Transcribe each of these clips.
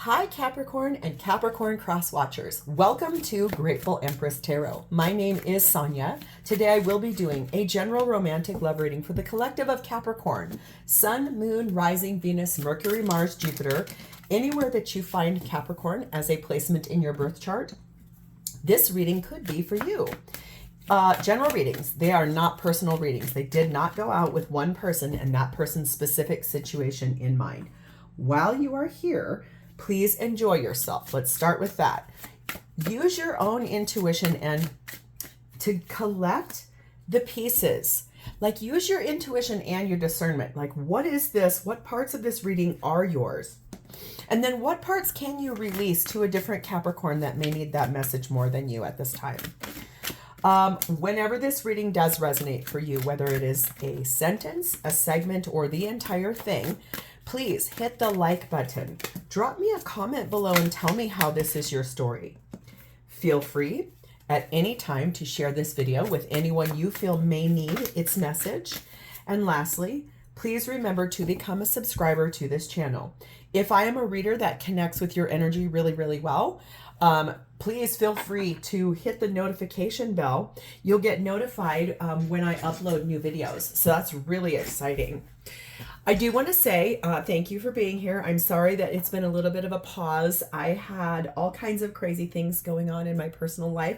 Hi Capricorn and Capricorn cross watchers. Welcome to Grateful Empress Tarot. My name is Sonia. Today I will be doing a general romantic love reading for the collective of Capricorn. Sun, Moon, Rising, Venus, Mercury, Mars, Jupiter. Anywhere that you find Capricorn as a placement in your birth chart, this reading could be for you. General readings, they are not personal readings. They did not go out with one person and that person's specific situation in mind. While you are here, please enjoy yourself. Let's start with that. Use your own intuition and to collect the pieces. Like use your intuition and your discernment. Like what is this? What parts of this reading are yours? And then what parts can you release to a different Capricorn that may need that message more than you at this time? Whenever this reading does resonate for you, whether it is a sentence, a segment, or the entire thing, please hit the like button. Drop me a comment below and tell me how this is your story. Feel free at any time to share this video with anyone you feel may need its message. And lastly, please remember to become a subscriber to this channel. If I am a reader that connects with your energy really, really well, please feel free to hit the notification bell. You'll get notified when I upload new videos. So that's really exciting. I do want to say thank you for being here. I'm sorry that it's been a little bit of a pause. I had all kinds of crazy things going on in my personal life.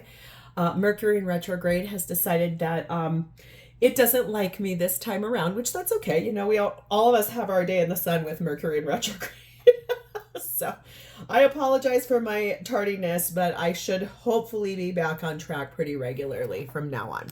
Mercury in retrograde has decided that it doesn't like me this time around, which that's okay. You know, we all of us have our day in the sun with Mercury in retrograde. So I apologize for my tardiness, but I should hopefully be back on track pretty regularly from now on.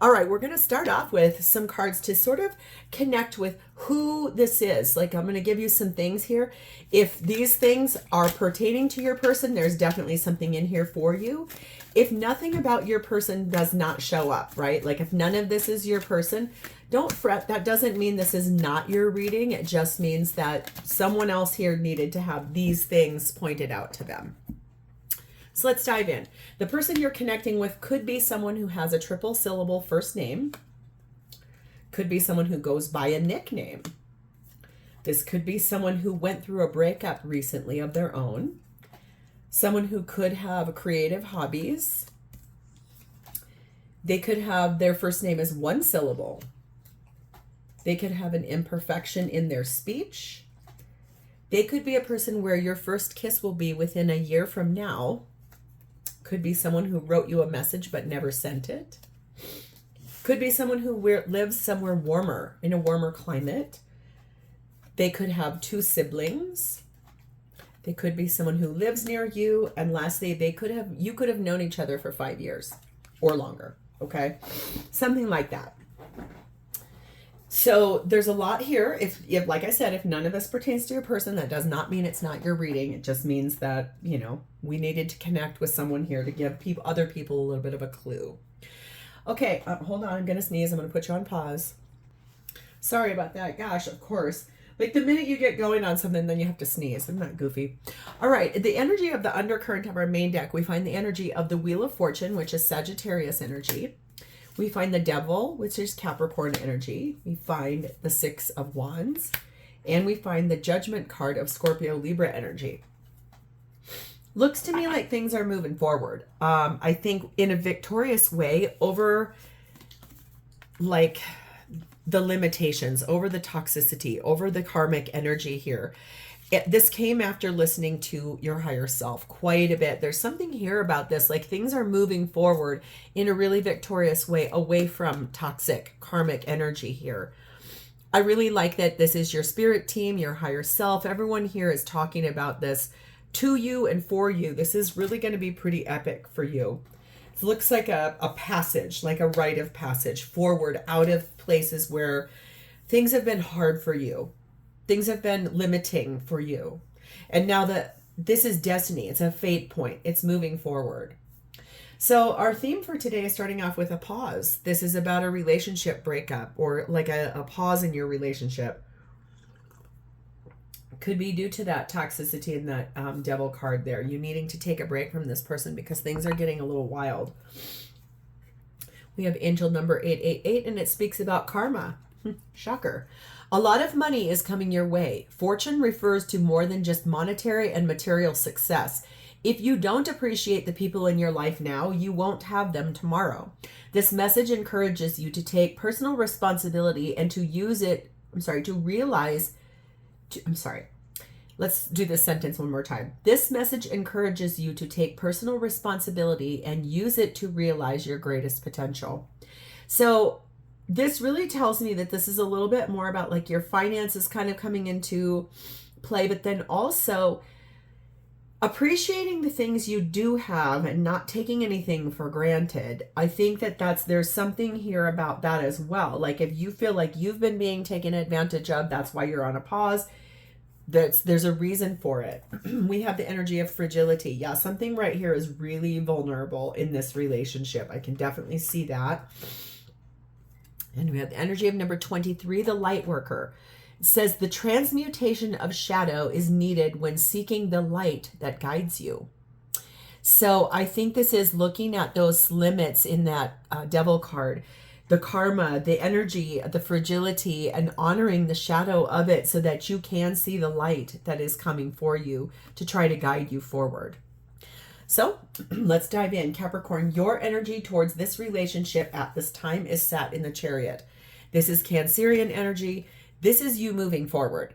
All right, we're going to start off with some cards to sort of connect with who this is. Like I'm going to give you some things here. If these things are pertaining to your person, there's definitely something in here for you. If nothing about your person does not show up, right? Like if none of this is your person, don't fret. That doesn't mean this is not your reading. It just means that someone else here needed to have these things pointed out to them. So let's dive in. The person you're connecting with could be someone who has a triple syllable first name. Could be someone who goes by a nickname. This could be someone who went through a breakup recently of their own. Someone who could have creative hobbies. They could have their first name as one syllable. They could have an imperfection in their speech. They could be a person where your first kiss will be within a year from now. Could be someone who wrote you a message but never sent it. Could be someone who lives somewhere warmer, in a warmer climate. They could have two siblings. They could be someone who lives near you. And lastly, you could have known each other for 5 years or longer. Okay? Something like that. So there's a lot here. If like I said, if none of this pertains to your person, that does not mean it's not your reading. It just means that, you know, we needed to connect with someone here to give other people a little bit of a clue. Okay, hold on. I'm going to sneeze. I'm going to put you on pause. Sorry about that. Gosh, of course. Like the minute you get going on something, then you have to sneeze. I'm not goofy. All right. The energy of the undercurrent of our main deck, we find the energy of the Wheel of Fortune, which is Sagittarius energy. We find the Devil, which is Capricorn energy. We find the Six of Wands. And we find the Judgment card of Scorpio Libra energy. Looks to me like things are moving forward. I think in a victorious way over like the limitations, over the toxicity, over the karmic energy here. This came after listening to your higher self quite a bit. There's something here about this, like things are moving forward in a really victorious way away from toxic karmic energy here. I really like that this is your spirit team, your higher self. Everyone here is talking about this to you and for you. This is really going to be pretty epic for you. It looks like a passage, like a rite of passage forward out of places where things have been hard for you. Things have been limiting for you. And now that this is destiny, it's a fate point. It's moving forward. So our theme for today is starting off with a pause. This is about a relationship breakup or like a pause in your relationship. Could be due to that toxicity in that Devil card there. You needing to take a break from this person because things are getting a little wild. We have angel number 888 and it speaks about karma. Shocker. A lot of money is coming your way. Fortune refers to more than just monetary and material success. If you don't appreciate the people in your life now, you won't have them tomorrow. This message encourages you to take personal responsibility and to use it, Let's do this sentence one more time. This message encourages you to take personal responsibility and use it to realize your greatest potential. So this really tells me that this is a little bit more about like your finances kind of coming into play, but then also appreciating the things you do have and not taking anything for granted. I think that there's something here about that as well. Like if you feel like you've been being taken advantage of, that's why you're on a pause. There's a reason for it. We have the energy of fragility. Yeah, something right here is really vulnerable in this relationship. I can definitely see that. And we have the energy of number 23, the light worker. It says the transmutation of shadow is needed when seeking the light that guides you. So I think this is looking at those limits in that devil card, the karma, the energy, the fragility, and honoring the shadow of it so that you can see the light that is coming for you to try to guide you forward. So let's dive in. Capricorn, your energy towards this relationship at this time is sat in the Chariot. This is Cancerian energy. This is you moving forward.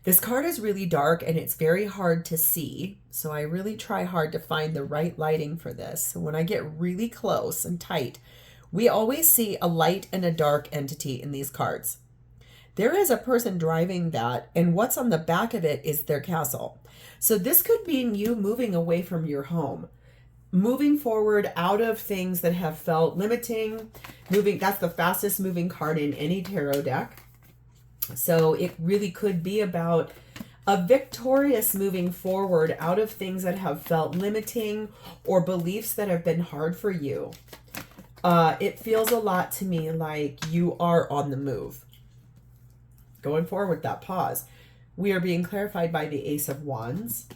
This card is really dark and it's very hard to see. So I really try hard to find the right lighting for this. So when I get really close and tight, we always see a light and a dark entity in these cards. There is a person driving that, and what's on the back of it is their castle. So this could mean you moving away from your home, moving forward out of things that have felt limiting, that's the fastest moving card in any tarot deck. So it really could be about a victorious moving forward out of things that have felt limiting or beliefs that have been hard for you. It feels a lot to me like you are on the move. Going forward with that pause. We are being clarified by the Ace of Wands,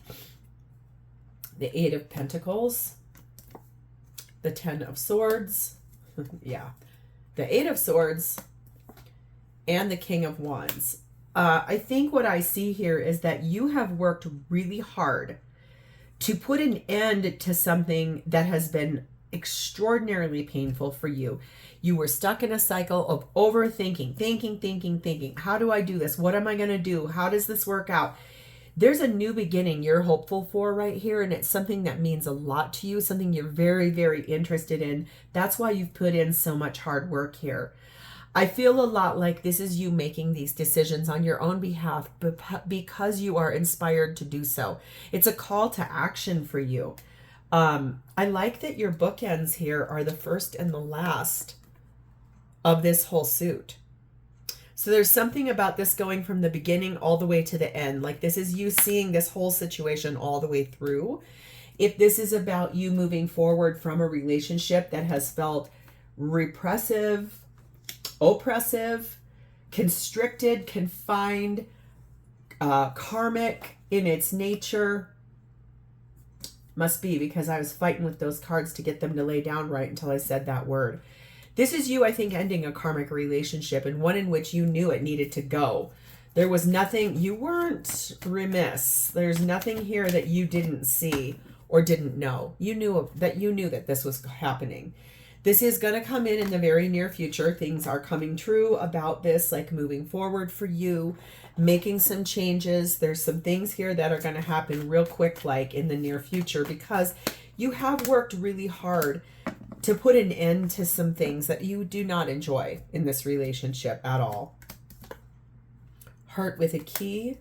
the Eight of Pentacles, the Ten of Swords, yeah, the Eight of Swords, and the King of Wands. I think what I see here is that you have worked really hard to put an end to something that has been extraordinarily painful for you. You were stuck in a cycle of overthinking, thinking. How do I do this? What am I going to do? How does this work out? There's a new beginning you're hopeful for right here, and it's something that means a lot to you, something you're very, very interested in. That's why you've put in so much hard work here. I feel a lot like this is you making these decisions on your own behalf because you are inspired to do so. It's a call to action for you. I like that your bookends here are the first and the last of this whole suit. So there's something about this going from the beginning all the way to the end. Like this is you seeing this whole situation all the way through. If this is about you moving forward from a relationship that has felt repressive, oppressive, constricted, confined, karmic in its nature. Must be because I was fighting with those cards to get them to lay down right until I said that word. This is you, I think, ending a karmic relationship, and one in which you knew it needed to go. There was nothing, you weren't remiss. There's nothing here that you didn't see or didn't know. You knew that this was happening. This is going to come in the very near future. Things are coming true about this, like moving forward for you, making some changes. There's some things here that are going to happen real quick, like in the near future, because you have worked really hard to put an end to some things that you do not enjoy in this relationship at all. Heart with a key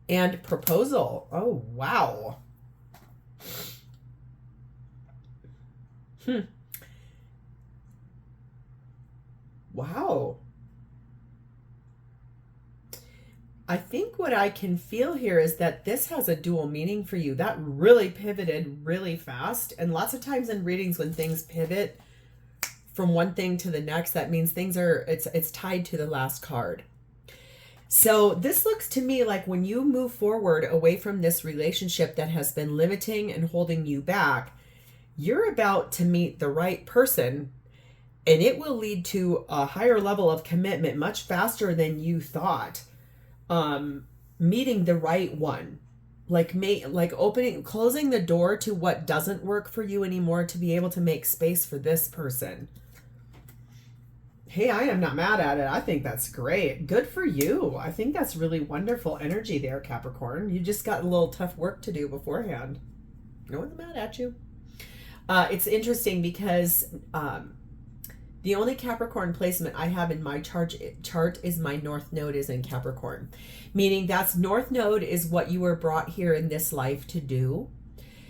and proposal. Oh, wow. Wow. I think what I can feel here is that this has a dual meaning for you. That really pivoted really fast. And lots of times in readings when things pivot from one thing to the next, that means it's tied to the last card. So this looks to me like when you move forward away from this relationship that has been limiting and holding you back, you're about to meet the right person. And it will lead to a higher level of commitment much faster than you thought. Meeting the right one. Like closing the door to what doesn't work for you anymore to be able to make space for this person. Hey, I am not mad at it. I think that's great. Good for you. I think that's really wonderful energy there, Capricorn. You just got a little tough work to do beforehand. No one's mad at you. It's interesting because the only Capricorn placement I have in my chart is my North Node is in Capricorn. Meaning that's North Node is what you were brought here in this life to do.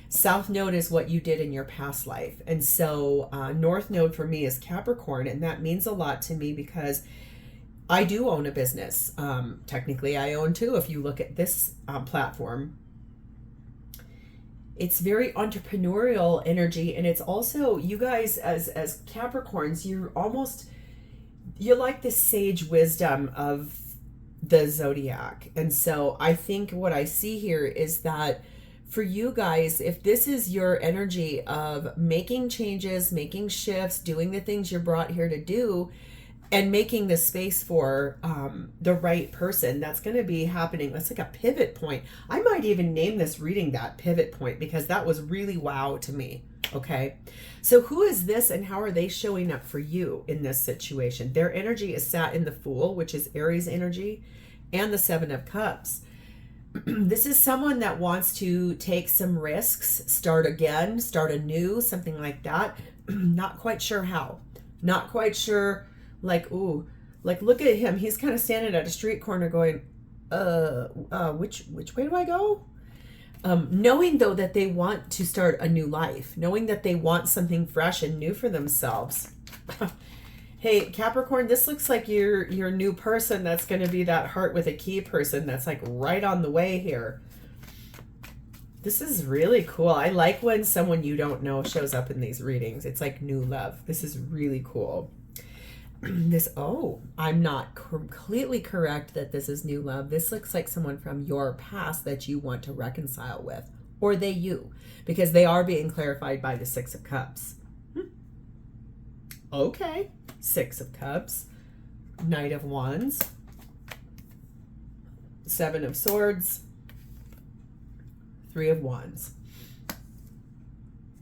South Node is what you did in your past life. And so North Node for me is Capricorn. And that means a lot to me because I do own a business. Technically, I own two if you look at this platform. It's very entrepreneurial energy, and it's also, you guys as Capricorns, you're like the sage wisdom of the zodiac. And so I think what I see here is that for you guys, if this is your energy of making changes, making shifts, doing the things you're brought here to do, and making the space for the right person, that's going to be happening. That's like a pivot point. I might even name this reading that pivot point because that was really wow to me. Okay. So who is this and how are they showing up for you in this situation? Their energy is sat in the Fool, which is Aries energy, and the Seven of Cups. This is someone that wants to take some risks, start again, start anew, something like that. Not quite sure how. Not quite sure. Like, ooh, like look at him. He's kind of standing at a street corner going, which way do I go? Knowing though that they want to start a new life, knowing that they want something fresh and new for themselves. Hey, Capricorn, this looks like your new person that's going to be that heart with a key person that's like right on the way here. This is really cool. I like when someone you don't know shows up in these readings. It's like new love. This is really cool. I'm not completely correct that this is new love. This looks like someone from your past that you want to reconcile with, or you, because they are being clarified by the Six of Cups. Okay. Six of Cups, Knight of Wands, Seven of Swords, Three of Wands.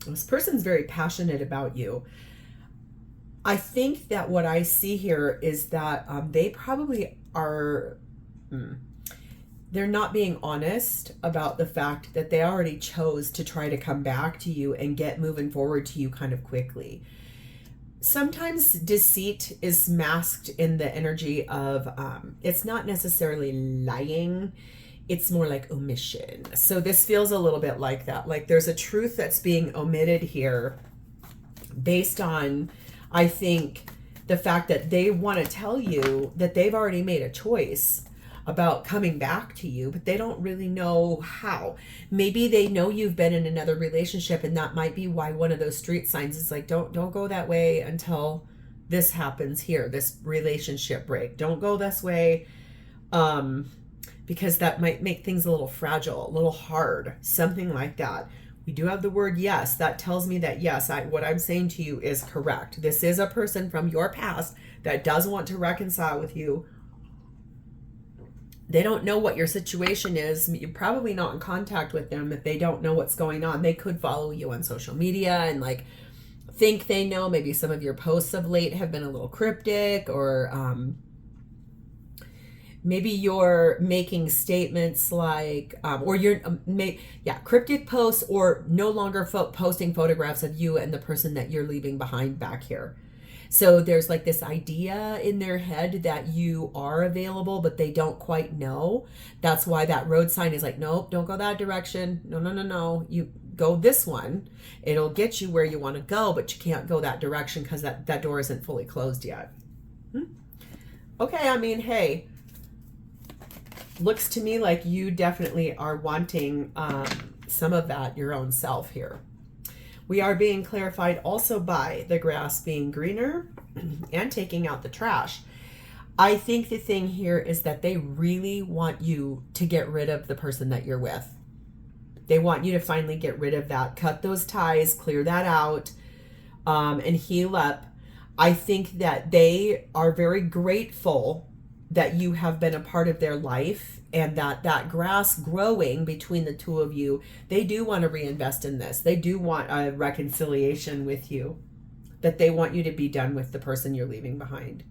This person's very passionate about you. I think that what I see here is that they probably are, they're not being honest about the fact that they already chose to try to come back to you and get moving forward to you kind of quickly. Sometimes deceit is masked in the energy of, it's not necessarily lying. It's more like omission. So this feels a little bit like that. Like there's a truth that's being omitted here based on, I think, the fact that they want to tell you that they've already made a choice about coming back to you, but they don't really know how. Maybe they know you've been in another relationship, and that might be why one of those street signs is like, don't go that way until this happens here, this relationship break. Don't go this way, because that might make things a little fragile, a little hard, something like that. We do have the word yes. That tells me that yes, what I'm saying to you is correct. This is a person from your past that does want to reconcile with you. They don't know what your situation is. You're probably not in contact with them if they don't know what's going on. They could follow you on social media and like think they know. Maybe some of your posts of late have been a little cryptic, or maybe you're making statements like, or you're, cryptic posts, or no longer posting photographs of you and the person that you're leaving behind back here. So there's like this idea in their head that you are available, but they don't quite know. That's why that road sign is like, nope, don't go that direction. No. You go this one. It'll get you where you want to go, but you can't go that direction because that door isn't fully closed yet. Okay, I mean, hey, looks to me like you definitely are wanting some of that your own self here. We are being clarified also by the grass being greener and taking out the trash. I think the thing here is that they really want you to get rid of the person that you're with. They want you to finally get rid of that, cut those ties, clear that out, and heal up. I think that they are very grateful that you have been a part of their life, and that grass growing between the two of you, they do want to reinvest in this. They do want a reconciliation with you, that they want you to be done with the person you're leaving behind.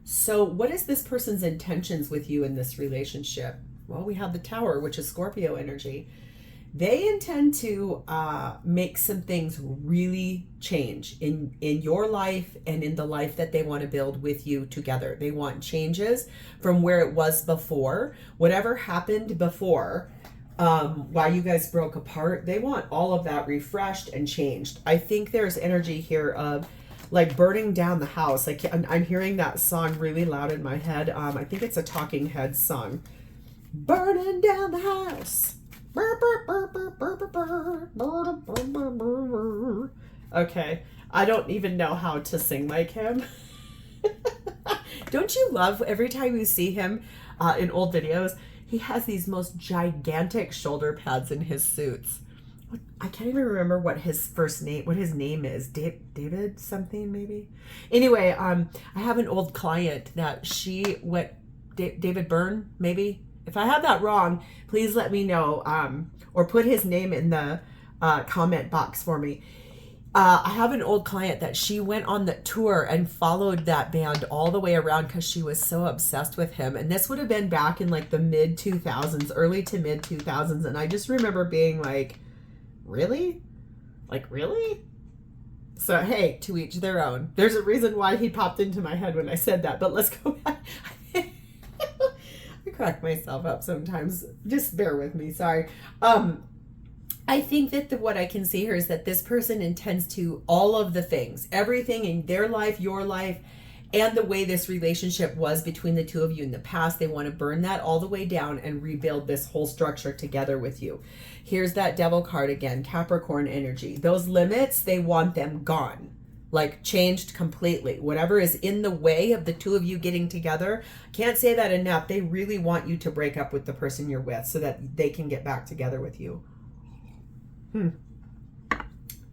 So what is this person's intentions with you in this relationship? Well, we have the Tower, which is Scorpio energy. They intend to make some things really change in your life and in the life that they want to build with you together. They want changes from where it was before. Whatever happened before, while you guys broke apart, they want all of that refreshed and changed. I think there's energy here of like burning down the house. Like I'm hearing that song really loud in my head. I think it's a Talking Heads song. Burning down the house. Okay, I don't even know how to sing like him. Don't you love every time you see him in old videos? He has these most gigantic shoulder pads in his suits. I can't even remember what his name is. David something maybe. Anyway, I have an old client that David Byrne maybe. If I have that wrong, please let me know, or put his name in the comment box for me. I have an old client that she went on the tour and followed that band all the way around because she was so obsessed with him. And this would have been back in like the mid 2000s, early to mid 2000s. And I just remember being like, really? Like, really? So, hey, to each their own. There's a reason why he popped into my head when I said that, but let's go back. I crack myself up sometimes. Just bear with me. Sorry. I think that what I can see here is that this person intends to all of the things, everything in their life, your life, and the way this relationship was between the two of you in the past. They want to burn that all the way down and rebuild this whole structure together with you. Here's that Devil card again, Capricorn energy. Those limits, they want them gone. Like changed completely. Whatever is in the way of the two of you getting together, can't say that enough. They really want you to break up with the person you're with so that they can get back together with you.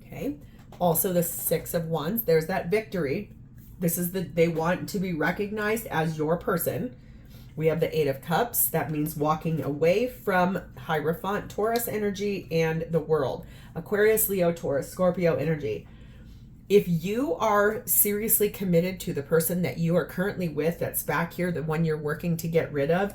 Okay. Also the Six of Wands. There's that Victory. This is they want to be recognized as your person. We have the Eight of Cups. That means walking away from Hierophant, Taurus energy, and the World. Aquarius, Leo, Taurus, Scorpio energy. If you are seriously committed to the person that you are currently with, that's back here, the one you're working to get rid of,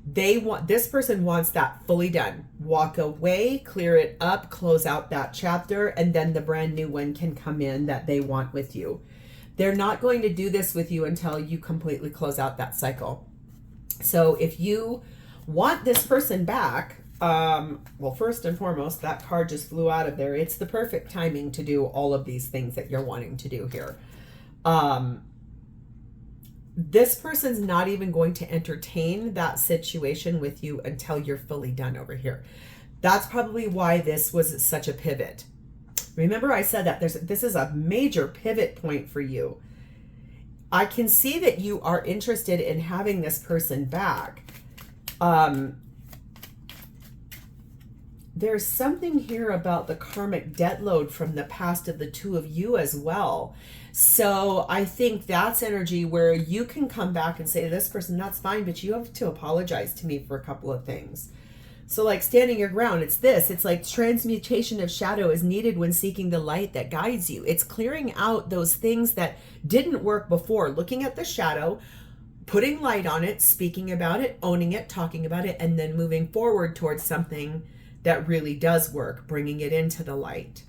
this person wants that fully done. Walk away, clear it up, close out that chapter, and then the brand new one can come in that they want with you. They're not going to do this with you until you completely close out that cycle. So if you want this person back, well, first and foremost, that card just flew out of there. It's the perfect timing to do all of these things that you're wanting to do here. This person's not even going to entertain that situation with you until you're fully done over here. That's probably why this was such a pivot. Remember I said that this is a major pivot point for you. I can see that you are interested in having this person back. There's something here about the karmic debt load from the past of the two of you as well. So I think that's energy where you can come back and say to this person, that's fine, but you have to apologize to me for a couple of things. So like standing your ground, it's like transmutation of shadow is needed when seeking the light that guides you. It's clearing out those things that didn't work before, looking at the shadow, putting light on it, speaking about it, owning it, talking about it, and then moving forward towards something that really does work, bringing it into the light.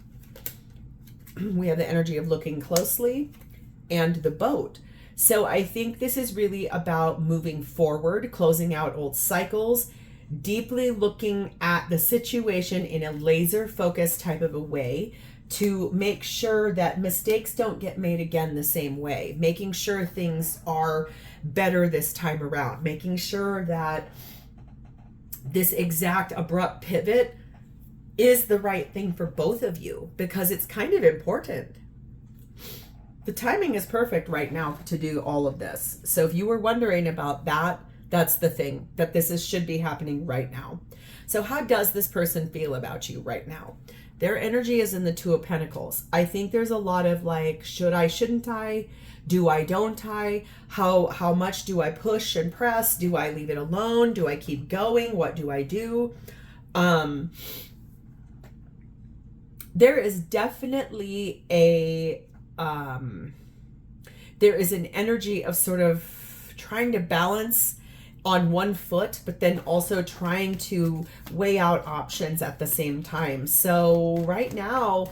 We have the energy of looking closely and the boat. So I think this is really about moving forward, closing out old cycles, deeply looking at the situation in a laser focused type of a way to make sure that mistakes don't get made again the same way, making sure things are better this time around, making sure that this exact abrupt pivot is the right thing for both of you, because it's kind of important. The timing is perfect right now to do all of this. So if you were wondering about that That's the thing, that should be happening right now. So how does this person feel about you right now? Their energy is in the Two of Pentacles. I think there's a lot of like, should I, shouldn't I? Do I, don't I? How much do I push and press? Do I leave it alone? Do I keep going? What do I do? There is definitely there is an energy of sort of trying to balance on one foot, but then also trying to weigh out options at the same time. So right now,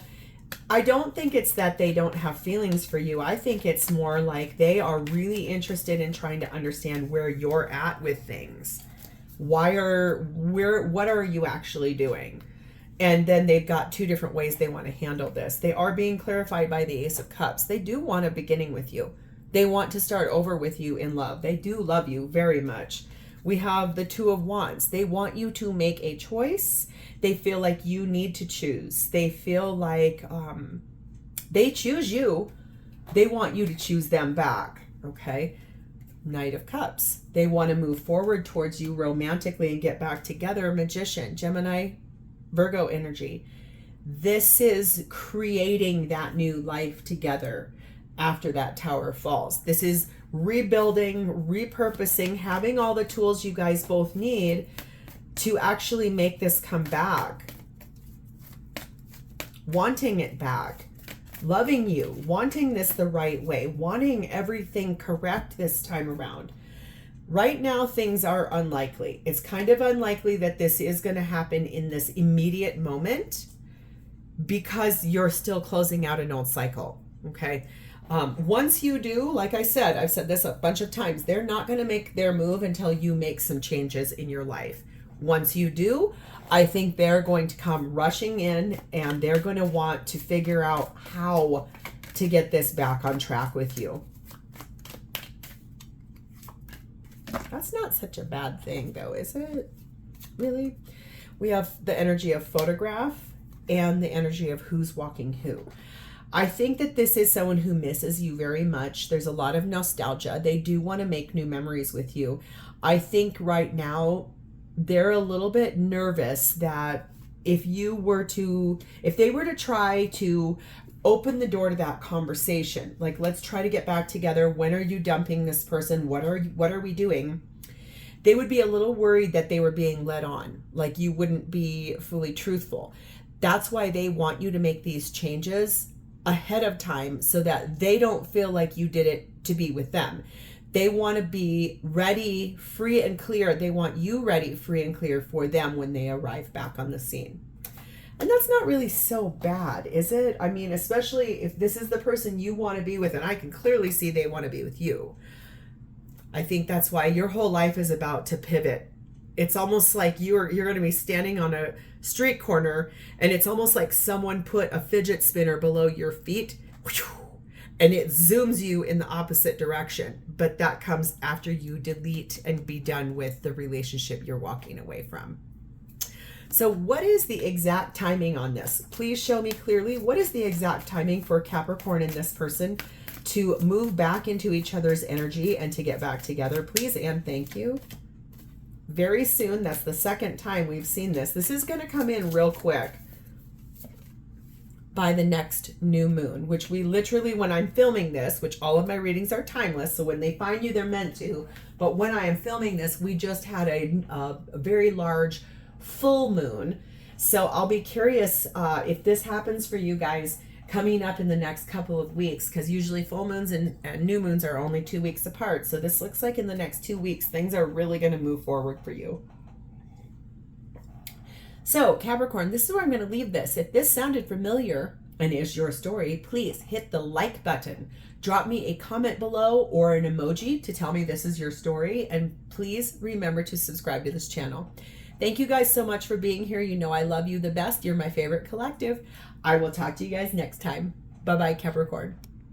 I don't think it's that they don't have feelings for you. I think it's more like they are really interested in trying to understand where you're at with things. What are you actually doing? And then they've got two different ways they want to handle this. They are being clarified by the Ace of Cups. They do want a beginning with you. They want to start over with you in love. They do love you very much. We have the Two of Wands. They want you to make a choice. They feel like you need to choose. They feel like they choose you. They want you to choose them back. Okay. Knight of Cups. They want to move forward towards you romantically and get back together. Magician, Gemini, Virgo energy. This is creating that new life together after that tower falls. This is rebuilding, repurposing, having all the tools you guys both need to actually make this come back. Wanting it back. Loving you. Wanting this the right way. Wanting everything correct this time around. Right now, things are unlikely. It's kind of unlikely that this is going to happen in this immediate moment because you're still closing out an old cycle. Okay. Once you do, like I said, I've said this a bunch of times, they're not going to make their move until you make some changes in your life. Once you do, I think they're going to come rushing in and they're going to want to figure out how to get this back on track with you. That's not such a bad thing though, is it? Really? We have the energy of photograph and the energy of who's walking who. I think that this is someone who misses you very much. There's a lot of nostalgia. They do want to make new memories with you. I think right now they're a little bit nervous that if they were to try to open the door to that conversation, like, let's try to get back together. When are you dumping this person? What are we doing? They would be a little worried that they were being led on, like you wouldn't be fully truthful. That's why they want you to make these changes ahead of time so that they don't feel like you did it to be with them. They want to be ready, free and clear. They want you ready, free and clear for them when they arrive back on the scene. And that's not really so bad, is it? I mean, especially if this is the person you want to be with, and I can clearly see they want to be with you. I think that's why your whole life is about to pivot. It's almost like you're going to be standing on a street corner and it's almost like someone put a fidget spinner below your feet and it zooms you in the opposite direction. But that comes after you delete and be done with the relationship you're walking away from. So what is the exact timing on this? Please show me clearly. What is the exact timing for Capricorn and this person to move back into each other's energy and to get back together? Please and thank you. Very soon. That's the second time we've seen this. This is going to come in real quick by the next new moon, which we literally, when I'm filming this, which all of my readings are timeless, so when they find you, they're meant to. But when I am filming this, we just had a very large full moon. So I'll be curious if this happens for you guys coming up in the next couple of weeks, because usually full moons and new moons are only 2 weeks apart. So this looks like in the next 2 weeks, things are really going to move forward for you. So Capricorn, this is where I'm going to leave this. If this sounded familiar and is your story, please hit the like button. Drop me a comment below or an emoji to tell me this is your story. And please remember to subscribe to this channel. Thank you guys so much for being here. You know I love you the best. You're my favorite collective. I will talk to you guys next time. Bye-bye, Capricorn.